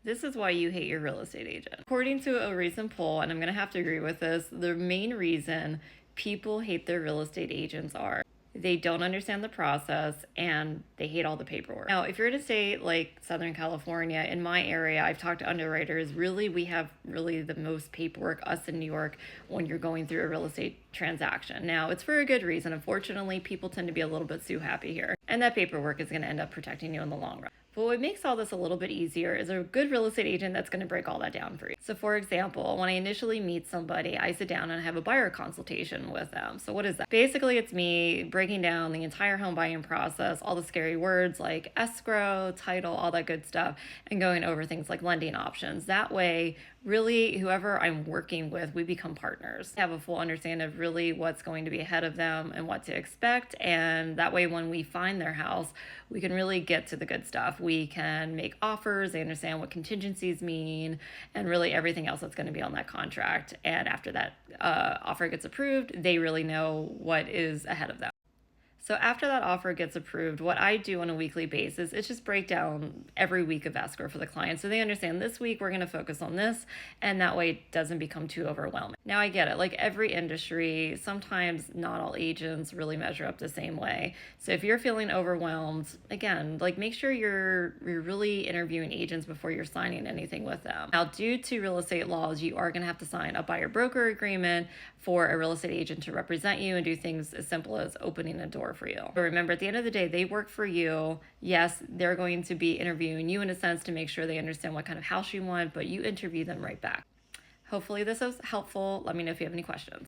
This is why you hate your real estate agent. According to a recent poll, and I'm going to have to agree with this, the main reason people hate their real estate agents are they don't understand the process and they hate all the paperwork. Now, if you're in a state like Southern California, in my area, I've talked to underwriters, really, we have really the most paperwork, us in New York, when you're going through a real estate transaction. Now, it's for a good reason. Unfortunately, people tend to be a little bit too happy here, and that paperwork is going to end up protecting you in the long run. But what makes all this a little bit easier is a good real estate agent that's going to break all that down for you. So for example, when I initially meet somebody, I sit down and have a buyer consultation with them. So what is that? Basically, it's me breaking down the entire home buying process, all the scary words like escrow, title, all that good stuff, and going over things like lending options. That way, really, whoever I'm working with, we become partners. Have a full understanding of really what's going to be ahead of them and what to expect. And that way, when we find their house, we can really get to the good stuff. We can make offers, they understand what contingencies mean, and really everything else that's going to be on that contract. And after that offer gets approved, they really know what is ahead of them. So after that offer gets approved, what I do on a weekly basis is just break down every week of escrow for the client. So they understand this week we're going to focus on this, and that way it doesn't become too overwhelming. Now I get it, like every industry, sometimes not all agents really measure up the same way. So if you're feeling overwhelmed, again, like make sure you're really interviewing agents before you're signing anything with them. Now, due to real estate laws, you are going to have to sign a buyer broker agreement for a real estate agent to represent you and do things as simple as opening a door for you. But remember, at the end of the day, they work for you. Yes, they're going to be interviewing you in a sense to make sure they understand what kind of house you want, but you interview them right back. Hopefully this was helpful. Let me know if you have any questions.